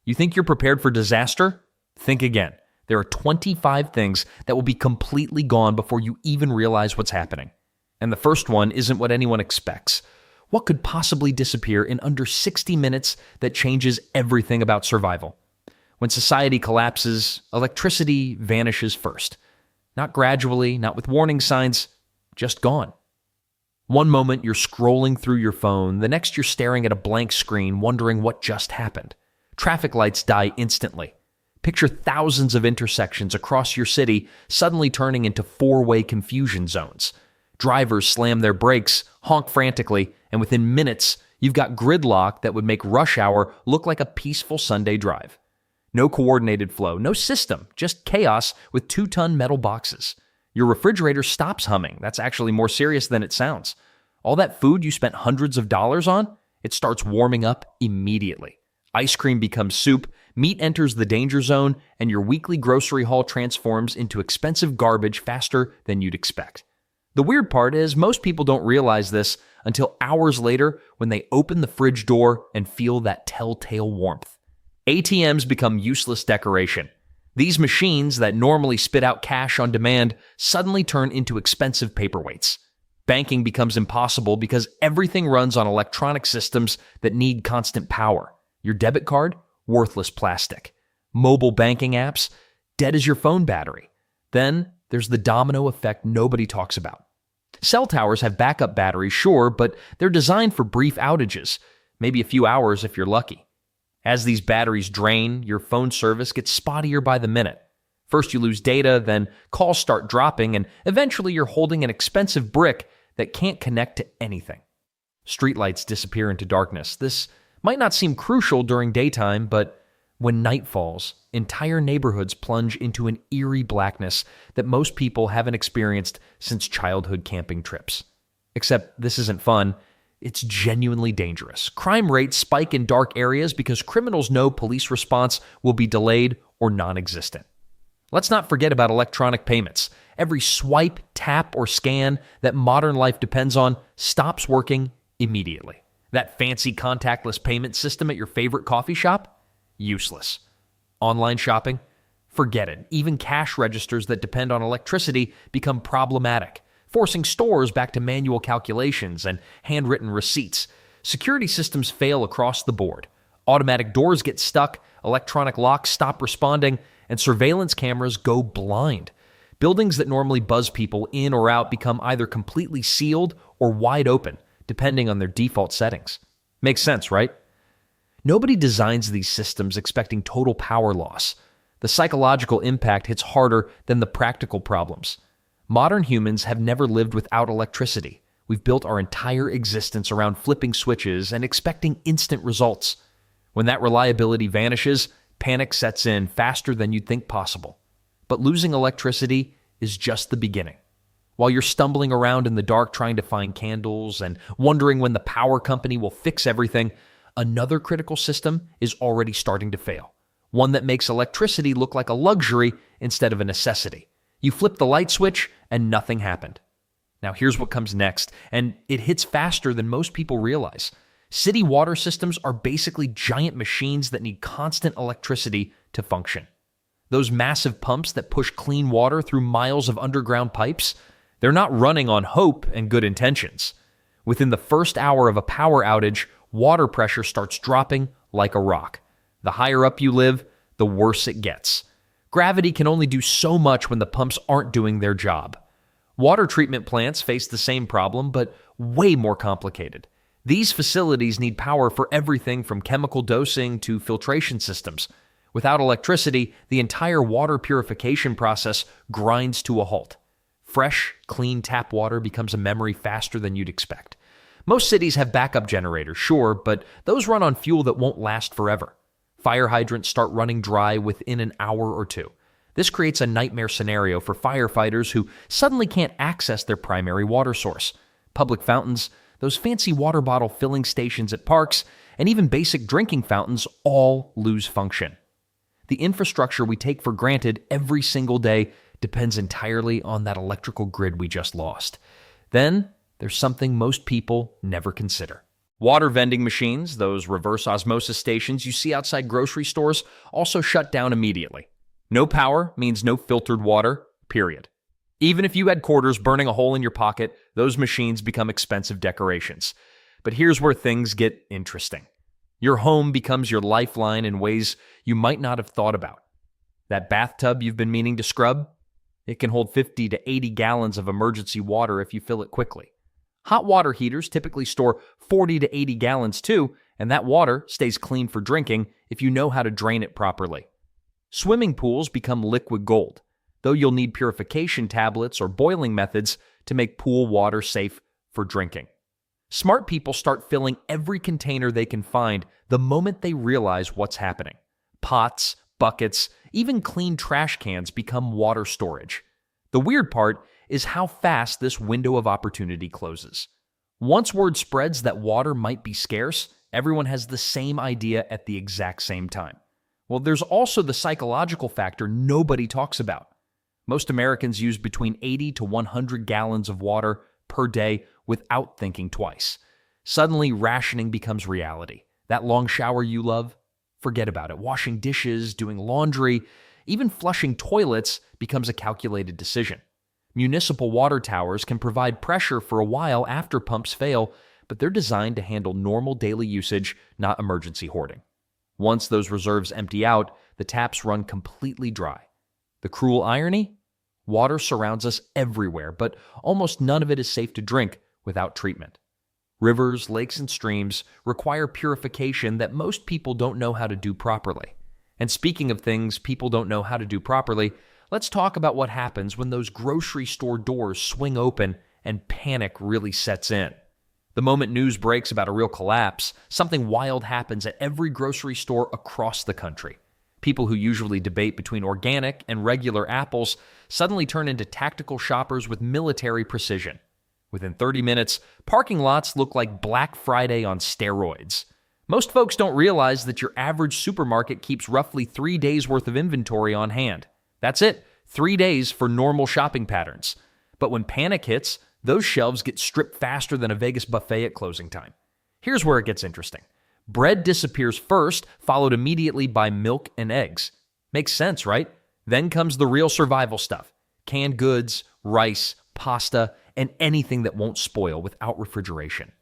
You think you're prepared for disaster? Think again. There are 25 things that will be completely gone before you even realize what's happening. And the first one isn't what anyone expects. What could possibly disappear in under 60 minutes that changes everything about survival? When society collapses, electricity vanishes first. Not gradually, not with warning signs, just gone. One moment you're scrolling through your phone, the next you're staring at a blank screen wondering what just happened. Traffic lights die instantly. Picture thousands of intersections across your city suddenly turning into four-way confusion zones. Drivers slam their brakes, honk frantically, and within minutes, you've got gridlock that would make rush hour look like a peaceful Sunday drive. No coordinated flow, no system, just chaos with 2-ton metal boxes. Your refrigerator stops humming. That's actually more serious than it sounds. All that food you spent hundreds of dollars on, it starts warming up immediately. Ice cream becomes soup, meat enters the danger zone, and your weekly grocery haul transforms into expensive garbage faster than you'd expect. The weird part is most people don't realize this until hours later when they open the fridge door and feel that telltale warmth. ATMs become useless decoration. These machines that normally spit out cash on demand suddenly turn into expensive paperweights. Banking becomes impossible because everything runs on electronic systems that need constant power. Your debit card? Worthless plastic. Mobile banking apps? Dead as your phone battery. Then there's the domino effect nobody talks about. Cell towers have backup batteries, sure, but they're designed for brief outages, maybe a few hours if you're lucky. As these batteries drain, your phone service gets spottier by the minute. First you lose data, then calls start dropping, and eventually you're holding an expensive brick that can't connect to anything. Streetlights disappear into darkness. This might not seem crucial during daytime, but when night falls, entire neighborhoods plunge into an eerie blackness that most people haven't experienced since childhood camping trips. Except this isn't fun. It's genuinely dangerous. Crime rates spike in dark areas because criminals know police response will be delayed or non-existent. Let's not forget about electronic payments. Every swipe, tap, or scan that modern life depends on stops working immediately. That fancy contactless payment system at your favorite coffee shop? Useless. Online shopping? Forget it. Even cash registers that depend on electricity become problematic, forcing stores back to manual calculations and handwritten receipts. Security systems fail across the board. Automatic doors get stuck, electronic locks stop responding, and surveillance cameras go blind. Buildings that normally buzz people in or out become either completely sealed or wide open, depending on their default settings. Makes sense, right? Nobody designs these systems expecting total power loss. The psychological impact hits harder than the practical problems. Modern humans have never lived without electricity. We've built our entire existence around flipping switches and expecting instant results. When that reliability vanishes, panic sets in faster than you'd think possible. But losing electricity is just the beginning. While you're stumbling around in the dark trying to find candles and wondering when the power company will fix everything, another critical system is already starting to fail. One that makes electricity look like a luxury instead of a necessity. You flip the light switch and nothing happened. Now here's what comes next, and it hits faster than most people realize. City water systems are basically giant machines that need constant electricity to function. Those massive pumps that push clean water through miles of underground pipes, they're not running on hope and good intentions. Within the first hour of a power outage, water pressure starts dropping like a rock. The higher up you live, the worse it gets. Gravity can only do so much when the pumps aren't doing their job. Water treatment plants face the same problem, but way more complicated. These facilities need power for everything from chemical dosing to filtration systems. Without electricity, the entire water purification process grinds to a halt. Fresh, clean tap water becomes a memory faster than you'd expect. Most cities have backup generators, sure, but those run on fuel that won't last forever. Fire hydrants start running dry within an hour or two. This creates a nightmare scenario for firefighters who suddenly can't access their primary water source. Public fountains, those fancy water bottle filling stations at parks, and even basic drinking fountains all lose function. The infrastructure we take for granted every single day depends entirely on that electrical grid we just lost. Then there's something most people never consider: Water vending machines, those reverse osmosis stations you see outside grocery stores, also shut down immediately. No power means no filtered water, period. Even if you had quarters burning a hole in your pocket, those machines become expensive decorations. But here's where things get interesting. Your home becomes your lifeline in ways you might not have thought about. That bathtub you've been meaning to scrub? It can hold 50 to 80 gallons of emergency water if you fill it quickly. Hot water heaters typically store 40 to 80 gallons too, and that water stays clean for drinking if you know how to drain it properly. Swimming pools become liquid gold, though you'll need purification tablets or boiling methods to make pool water safe for drinking. Smart people start filling every container they can find the moment they realize what's happening. Pots, buckets, even clean trash cans become water storage. The weird part is how fast this window of opportunity closes. Once word spreads that water might be scarce, everyone has the same idea at the exact same time. Well, there's also the psychological factor nobody talks about. Most Americans use between 80 to 100 gallons of water per day without thinking twice. Suddenly, rationing becomes reality. That long shower you love? Forget about it. Washing dishes, doing laundry, even flushing toilets becomes a calculated decision. Municipal water towers can provide pressure for a while after pumps fail, but they're designed to handle normal daily usage, not emergency hoarding. Once those reserves empty out, the taps run completely dry. The cruel irony? Water surrounds us everywhere, but almost none of it is safe to drink without treatment. Rivers, lakes, and streams require purification that most people don't know how to do properly. And speaking of things people don't know how to do properly, let's talk about what happens when those grocery store doors swing open and panic really sets in. The moment news breaks about a real collapse, something wild happens at every grocery store across the country. People who usually debate between organic and regular apples suddenly turn into tactical shoppers with military precision. Within 30 minutes, parking lots look like Black Friday on steroids. Most folks don't realize that your average supermarket keeps roughly 3 days' worth of inventory on hand. That's it, 3 days for normal shopping patterns. But when panic hits, those shelves get stripped faster than a Vegas buffet at closing time. Here's where it gets interesting. Bread disappears first, followed immediately by milk and eggs. Makes sense, right? Then comes the real survival stuff. Canned goods, rice, pasta, and anything that won't spoil without refrigeration.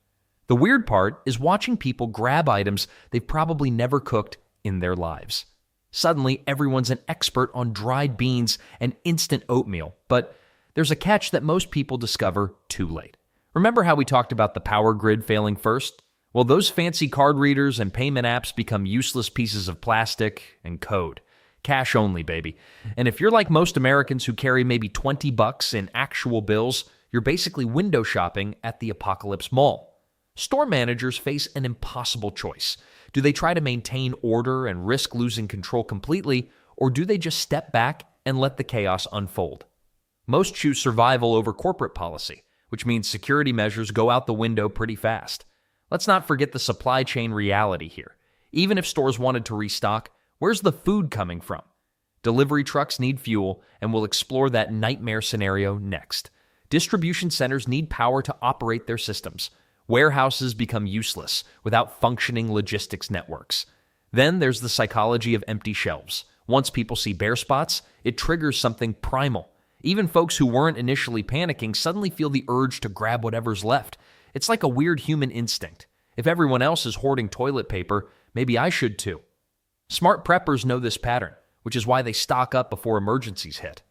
The weird part is watching people grab items they've probably never cooked in their lives. Suddenly, everyone's an expert on dried beans and instant oatmeal, but there's a catch that most people discover too late. Remember how we talked about the power grid failing first? Well, those fancy card readers and payment apps become useless pieces of plastic and code. Cash only, baby. And if you're like most Americans who carry maybe $20 in actual bills, you're basically window shopping at the Apocalypse Mall. Store managers face an impossible choice. Do they try to maintain order and risk losing control completely, or do they just step back and let the chaos unfold? Most choose survival over corporate policy, which means security measures go out the window pretty fast. Let's not forget the supply chain reality here. Even if stores wanted to restock, where's the food coming from? Delivery trucks need fuel, and we'll explore that nightmare scenario next. Distribution centers need power to operate their systems. Warehouses become useless without functioning logistics networks. Then there's the psychology of empty shelves. Once people see bare spots, it triggers something primal. Even folks who weren't initially panicking suddenly feel the urge to grab whatever's left. It's like a weird human instinct. If everyone else is hoarding toilet paper, maybe I should too. Smart preppers know this pattern, which is why they stock up before emergencies hit.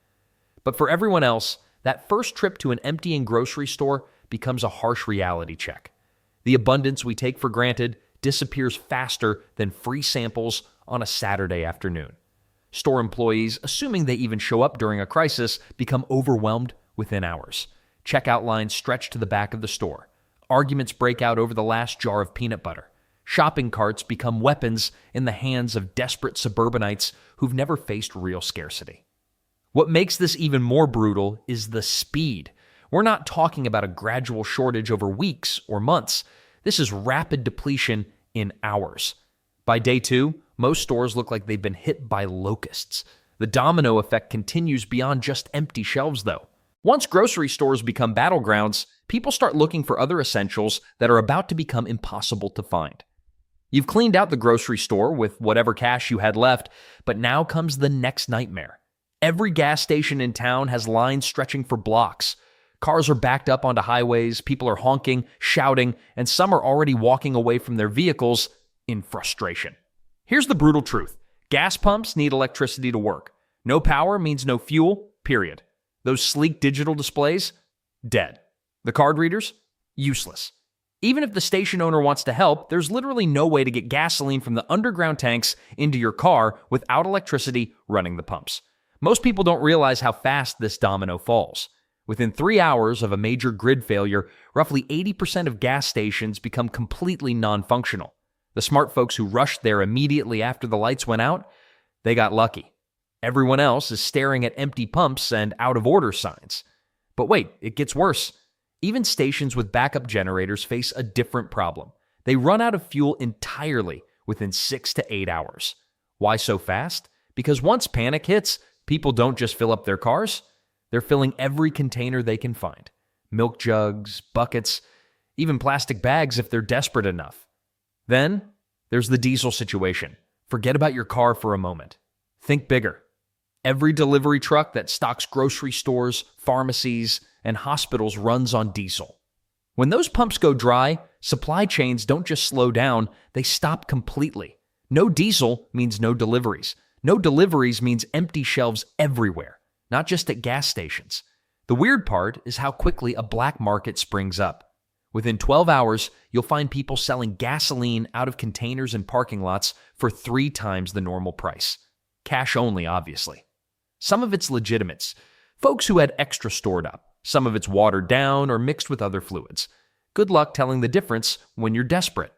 But for everyone else, that first trip to an emptying grocery store becomes a harsh reality check. The abundance we take for granted disappears faster than free samples on a Saturday afternoon. Store employees, assuming they even show up during a crisis, become overwhelmed within hours. Checkout lines stretch to the back of the store. Arguments break out over the last jar of peanut butter. Shopping carts become weapons in the hands of desperate suburbanites who've never faced real scarcity. What makes this even more brutal is the speed. We're not talking about a gradual shortage over weeks or months. This is rapid depletion in hours. By day 2, most stores look like they've been hit by locusts. The domino effect continues beyond just empty shelves, though. Once grocery stores become battlegrounds, people start looking for other essentials that are about to become impossible to find. You've cleaned out the grocery store with whatever cash you had left, but now comes the next nightmare. Every gas station in town has lines stretching for blocks. Cars are backed up onto highways, people are honking, shouting, and some are already walking away from their vehicles in frustration. Here's the brutal truth. Gas pumps need electricity to work. No power means no fuel, period. Those sleek digital displays, dead. The card readers, useless. Even if the station owner wants to help, there's literally no way to get gasoline from the underground tanks into your car without electricity running the pumps. Most people don't realize how fast this domino falls. Within 3 hours of a major grid failure, roughly 80% of gas stations become completely non-functional. The smart folks who rushed there immediately after the lights went out, they got lucky. Everyone else is staring at empty pumps and out-of-order signs. But wait, it gets worse. Even stations with backup generators face a different problem. They run out of fuel entirely within 6 to 8 hours. Why so fast? Because once panic hits, people don't just fill up their cars. They're filling every container they can find. Milk jugs, buckets, even plastic bags if they're desperate enough. Then, there's the diesel situation. Forget about your car for a moment. Think bigger. Every delivery truck that stocks grocery stores, pharmacies, and hospitals runs on diesel. When those pumps go dry, supply chains don't just slow down, they stop completely. No diesel means no deliveries. No deliveries means empty shelves everywhere, not just at gas stations. The weird part is how quickly a black market springs up. Within 12 hours, you'll find people selling gasoline out of containers in parking lots for 3 times the normal price. Cash only, obviously. Some of it's legitimate. Folks who had extra stored up. Some of it's watered down or mixed with other fluids. Good luck telling the difference when you're desperate.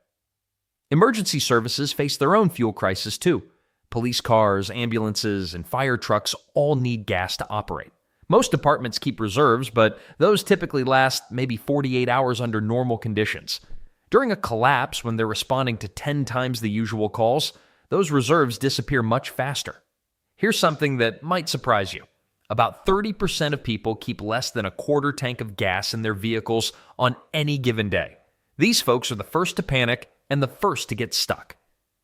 Emergency services face their own fuel crisis too. Police cars, ambulances, and fire trucks all need gas to operate. Most departments keep reserves, but those typically last maybe 48 hours under normal conditions. During a collapse, when they're responding to 10 times the usual calls, those reserves disappear much faster. Here's something that might surprise you. About 30% of people keep less than a quarter tank of gas in their vehicles on any given day. These folks are the first to panic and the first to get stuck.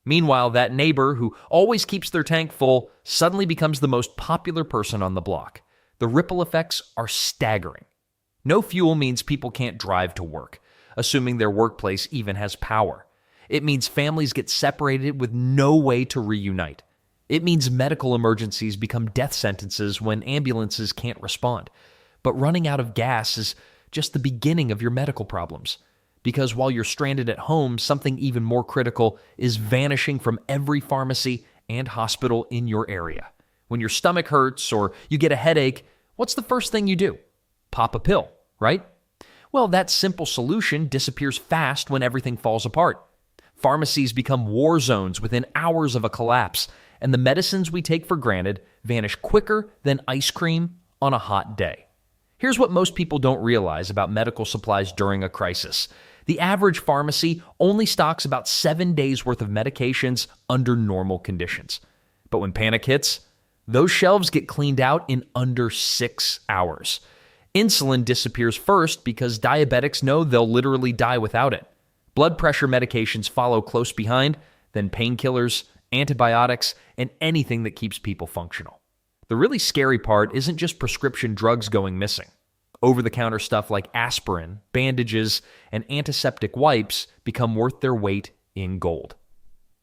Meanwhile, that neighbor who always keeps their tank full suddenly becomes the most popular person on the block. The ripple effects are staggering. No fuel means people can't drive to work, assuming their workplace even has power. It means families get separated with no way to reunite. It means medical emergencies become death sentences when ambulances can't respond. But running out of gas is just the beginning of your medical problems. Because while you're stranded at home, something even more critical is vanishing from every pharmacy and hospital in your area. When your stomach hurts or you get a headache, what's the first thing you do? Pop a pill, right? Well, that simple solution disappears fast when everything falls apart. Pharmacies become war zones within hours of a collapse, and the medicines we take for granted vanish quicker than ice cream on a hot day. Here's what most people don't realize about medical supplies during a crisis. The average pharmacy only stocks about 7 days' worth of medications under normal conditions. But when panic hits, those shelves get cleaned out in under 6 hours. Insulin disappears first because diabetics know they'll literally die without it. Blood pressure medications follow close behind, then painkillers, antibiotics, and anything that keeps people functional. The really scary part isn't just prescription drugs going missing. Over-the-counter stuff like aspirin, bandages, and antiseptic wipes become worth their weight in gold.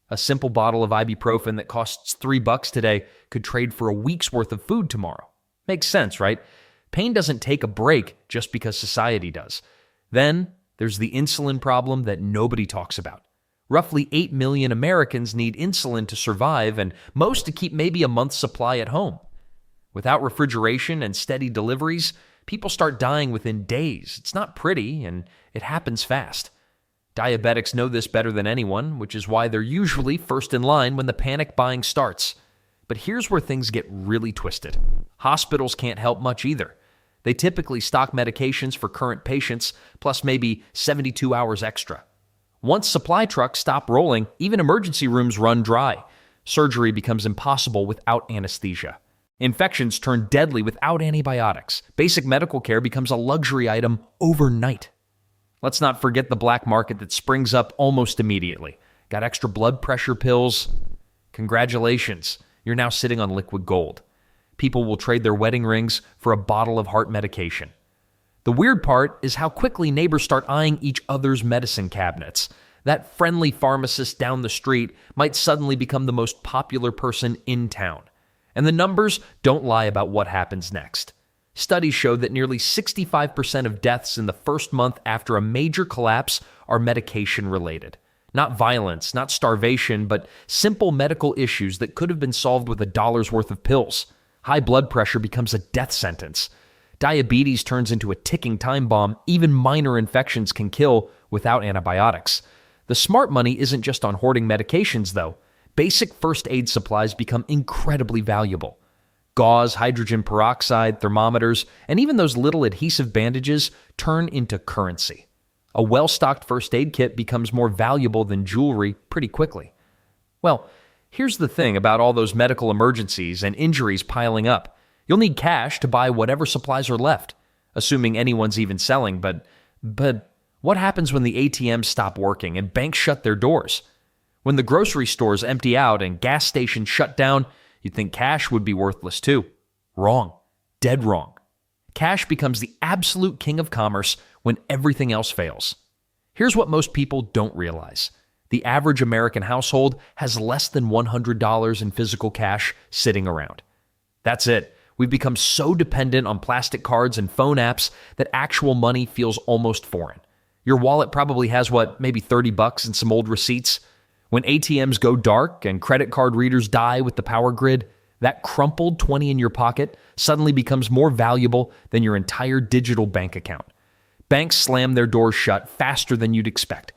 A simple bottle of ibuprofen that costs $3 today could trade for a week's worth of food tomorrow. Makes sense, right? Pain doesn't take a break just because society does. Then there's the insulin problem that nobody talks about. Roughly 8 million Americans need insulin to survive, and most to keep maybe a month's supply at home. Without refrigeration and steady deliveries, people start dying within days. It's not pretty, and it happens fast. Diabetics know this better than anyone, which is why they're usually first in line when the panic buying starts. But here's where things get really twisted. Hospitals can't help much either. They typically stock medications for current patients, plus maybe 72 hours extra. Once supply trucks stop rolling, even emergency rooms run dry. Surgery becomes impossible without anesthesia. Infections turn deadly without antibiotics. Basic medical care becomes a luxury item overnight. Let's not forget the black market that springs up almost immediately. Got extra blood pressure pills? Congratulations, you're now sitting on liquid gold. People will trade their wedding rings for a bottle of heart medication. The weird part is how quickly neighbors start eyeing each other's medicine cabinets. That friendly pharmacist down the street might suddenly become the most popular person in town. And the numbers don't lie about what happens next. Studies show that nearly 65% of deaths in the first month after a major collapse are medication-related. Not violence, not starvation, but simple medical issues that could have been solved with $1's worth of pills. High blood pressure becomes a death sentence. Diabetes turns into a ticking time bomb. Even minor infections can kill without antibiotics. The smart money isn't just on hoarding medications, though. Basic first aid supplies become incredibly valuable. Gauze, hydrogen peroxide, thermometers, and even those little adhesive bandages turn into currency. A well-stocked first aid kit becomes more valuable than jewelry pretty quickly. Well, here's the thing about all those medical emergencies and injuries piling up. You'll need cash to buy whatever supplies are left, assuming anyone's even selling, but what happens when the ATMs stop working and banks shut their doors? When the grocery stores empty out and gas stations shut down, you'd think cash would be worthless too. Wrong. Dead wrong. Cash becomes the absolute king of commerce when everything else fails. Here's what most people don't realize. The average American household has less than $100 in physical cash sitting around. That's it. We've become so dependent on plastic cards and phone apps that actual money feels almost foreign. Your wallet probably has, maybe $30 and some old receipts? When ATMs go dark and credit card readers die with the power grid, that crumpled 20 in your pocket suddenly becomes more valuable than your entire digital bank account. Banks slam their doors shut faster than you'd expect.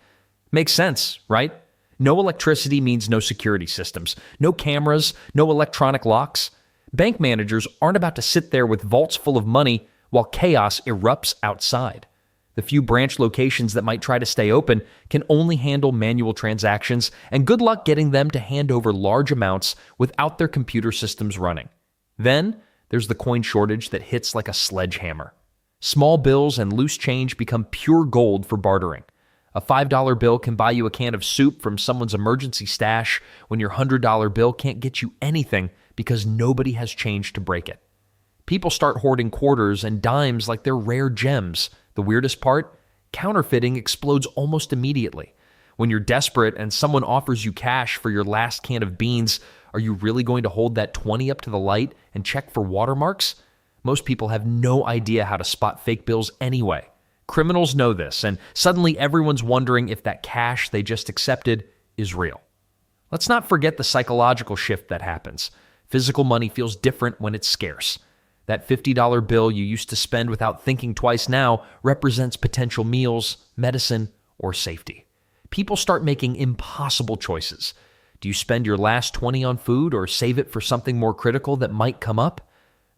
Makes sense, right? No electricity means no security systems, no cameras, no electronic locks. Bank managers aren't about to sit there with vaults full of money while chaos erupts outside. The few branch locations that might try to stay open can only handle manual transactions, and good luck getting them to hand over large amounts without their computer systems running. Then there's the coin shortage that hits like a sledgehammer. Small bills and loose change become pure gold for bartering. A $5 bill can buy you a can of soup from someone's emergency stash when your $100 bill can't get you anything because nobody has change to break it. People start hoarding quarters and dimes like they're rare gems. The weirdest part? Counterfeiting explodes almost immediately. When you're desperate and someone offers you cash for your last can of beans, are you really going to hold that 20 up to the light and check for watermarks? Most people have no idea how to spot fake bills anyway. Criminals know this, and suddenly everyone's wondering if that cash they just accepted is real. Let's not forget the psychological shift that happens. Physical money feels different when it's scarce. That $50 bill you used to spend without thinking twice now represents potential meals, medicine, or safety. People start making impossible choices. Do you spend your last 20 on food or save it for something more critical that might come up?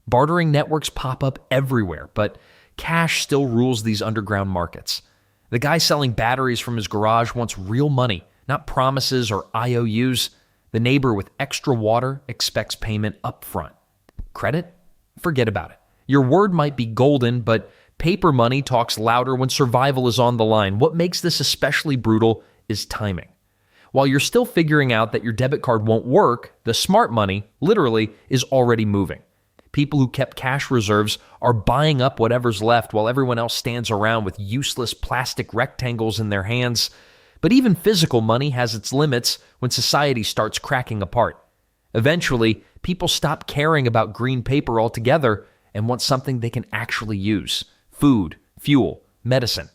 Bartering networks pop up everywhere, but cash still rules these underground markets. The guy selling batteries from his garage wants real money, not promises or IOUs. The neighbor with extra water expects payment up front. Credit? Forget about it. Your word might be golden, but paper money talks louder when survival is on the line. What makes this especially brutal is timing. While you're still figuring out that your debit card won't work, the smart money, literally, is already moving. People who kept cash reserves are buying up whatever's left while everyone else stands around with useless plastic rectangles in their hands. But even physical money has its limits when society starts cracking apart. Eventually, people stop caring about green paper altogether and want something they can actually use: food, fuel, medicine.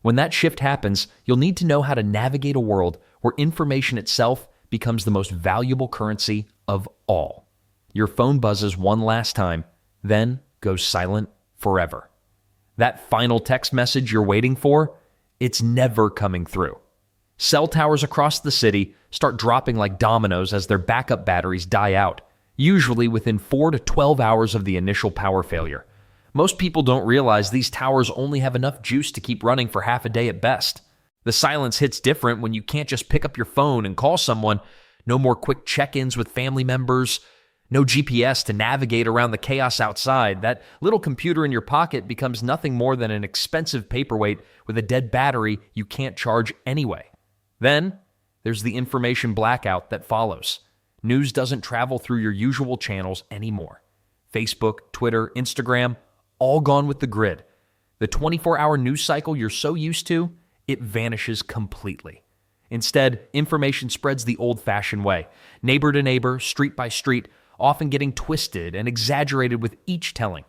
When that shift happens, you'll need to know how to navigate a world where information itself becomes the most valuable currency of all. Your phone buzzes one last time, then goes silent forever. That final text message you're waiting for, it's never coming through. Cell towers across the city start dropping like dominoes as their backup batteries die out, usually within 4 to 12 hours of the initial power failure. Most people don't realize these towers only have enough juice to keep running for half a day at best. The silence hits different when you can't just pick up your phone and call someone. No more quick check-ins with family members. No GPS to navigate around the chaos outside. That little computer in your pocket becomes nothing more than an expensive paperweight with a dead battery you can't charge anyway. Then, there's the information blackout that follows. News doesn't travel through your usual channels anymore. Facebook, Twitter, Instagram, all gone with the grid. The 24-hour news cycle you're so used to, it vanishes completely. Instead, information spreads the old-fashioned way, neighbor to neighbor, street by street, often getting twisted and exaggerated with each telling.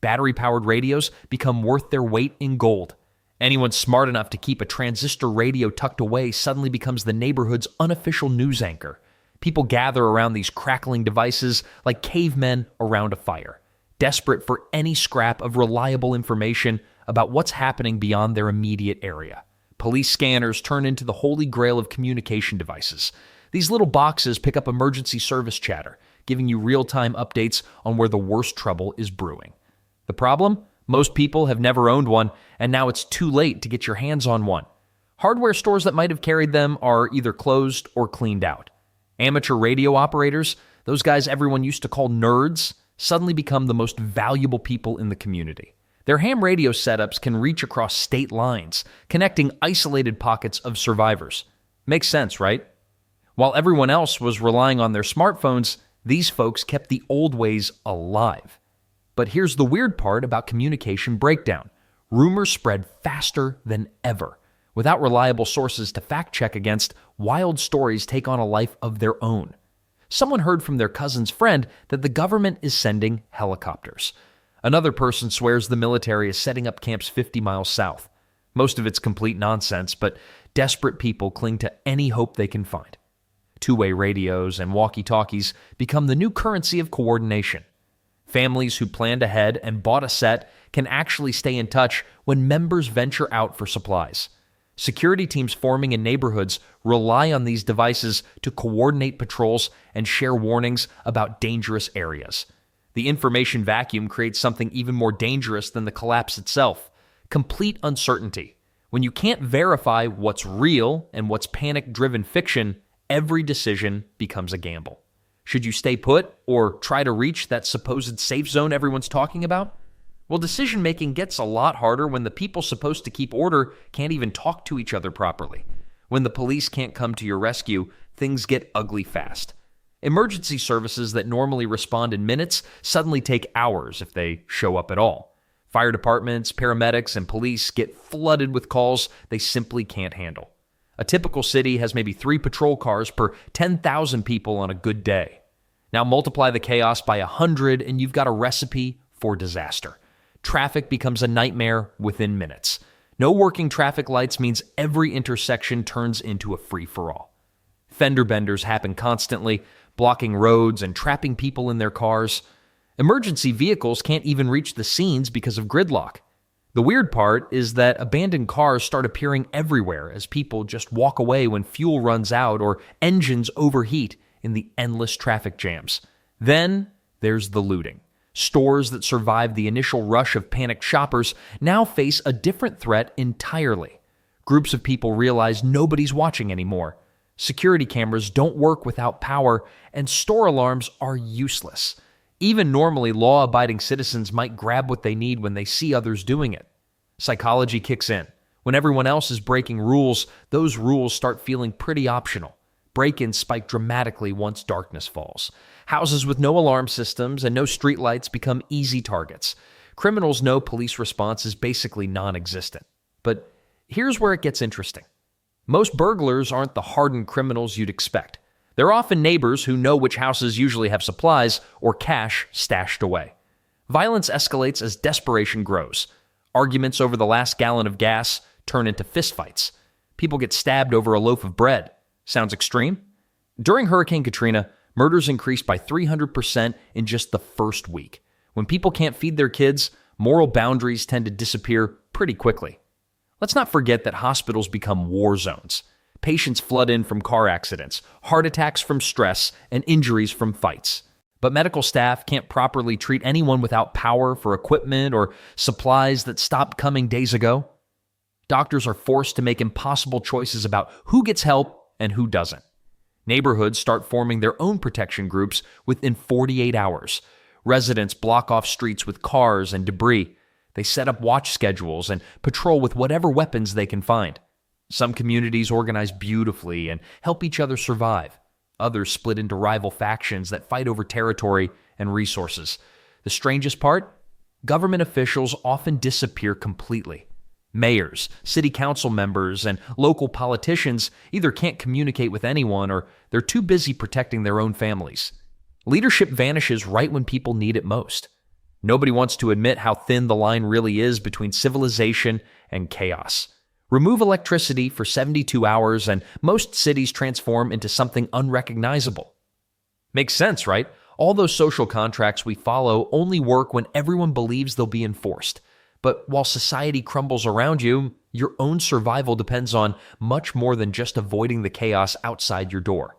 Battery-powered radios become worth their weight in gold. Anyone smart enough to keep a transistor radio tucked away suddenly becomes the neighborhood's unofficial news anchor. People gather around these crackling devices like cavemen around a fire, desperate for any scrap of reliable information about what's happening beyond their immediate area. Police scanners turn into the holy grail of communication devices. These little boxes pick up emergency service chatter, giving you real-time updates on where the worst trouble is brewing. The problem? Most people have never owned one, and now it's too late to get your hands on one. Hardware stores that might have carried them are either closed or cleaned out. Amateur radio operators, those guys everyone used to call nerds, suddenly become the most valuable people in the community. Their ham radio setups can reach across state lines, connecting isolated pockets of survivors. Makes sense, right? While everyone else was relying on their smartphones, these folks kept the old ways alive. But here's the weird part about communication breakdown. Rumors spread faster than ever. Without reliable sources to fact-check against, wild stories take on a life of their own. Someone heard from their cousin's friend that the government is sending helicopters. Another person swears the military is setting up camps 50 miles south. Most of it's complete nonsense, but desperate people cling to any hope they can find. Two-way radios and walkie-talkies become the new currency of coordination. Families who planned ahead and bought a set can actually stay in touch when members venture out for supplies. Security teams forming in neighborhoods rely on these devices to coordinate patrols and share warnings about dangerous areas. The information vacuum creates something even more dangerous than the collapse itself: complete uncertainty. When you can't verify what's real and what's panic-driven fiction, every decision becomes a gamble. Should you stay put or try to reach that supposed safe zone everyone's talking about? Well, decision-making gets a lot harder when the people supposed to keep order can't even talk to each other properly. When the police can't come to your rescue, things get ugly fast. Emergency services that normally respond in minutes suddenly take hours if they show up at all. Fire departments, paramedics, and police get flooded with calls they simply can't handle. A typical city has maybe 3 patrol cars per 10,000 people on a good day. Now multiply the chaos by 100 and you've got a recipe for disaster. Traffic becomes a nightmare within minutes. No working traffic lights means every intersection turns into a free-for-all. Fender benders happen constantly, blocking roads and trapping people in their cars. Emergency vehicles can't even reach the scenes because of gridlock. The weird part is that abandoned cars start appearing everywhere as people just walk away when fuel runs out or engines overheat in the endless traffic jams. Then there's the looting. Stores that survived the initial rush of panicked shoppers now face a different threat entirely. Groups of people realize nobody's watching anymore. Security cameras don't work without power, and store alarms are useless. Even normally law-abiding citizens might grab what they need when they see others doing it. Psychology kicks in. When everyone else is breaking rules, those rules start feeling pretty optional. Break-ins spike dramatically once darkness falls. Houses with no alarm systems and no streetlights become easy targets. Criminals know police response is basically non-existent. But here's where it gets interesting. Most burglars aren't the hardened criminals you'd expect. They're often neighbors who know which houses usually have supplies or cash stashed away. Violence escalates as desperation grows. Arguments over the last gallon of gas turn into fistfights. People get stabbed over a loaf of bread. Sounds extreme? During Hurricane Katrina, murders increased by 300% in just the first week. When people can't feed their kids, moral boundaries tend to disappear pretty quickly. Let's not forget that hospitals become war zones. Patients flood in from car accidents, heart attacks from stress, and injuries from fights. But medical staff can't properly treat anyone without power for equipment or supplies that stopped coming days ago. Doctors are forced to make impossible choices about who gets help and who doesn't. Neighborhoods start forming their own protection groups within 48 hours. Residents block off streets with cars and debris. They set up watch schedules and patrol with whatever weapons they can find. Some communities organize beautifully and help each other survive. Others split into rival factions that fight over territory and resources. The strangest part? Government officials often disappear completely. Mayors, city council members, and local politicians either can't communicate with anyone or they're too busy protecting their own families. Leadership vanishes right when people need it most. Nobody wants to admit how thin the line really is between civilization and chaos. Remove electricity for 72 hours and most cities transform into something unrecognizable. Makes sense, right? All those social contracts we follow only work when everyone believes they'll be enforced. But while society crumbles around you, your own survival depends on much more than just avoiding the chaos outside your door.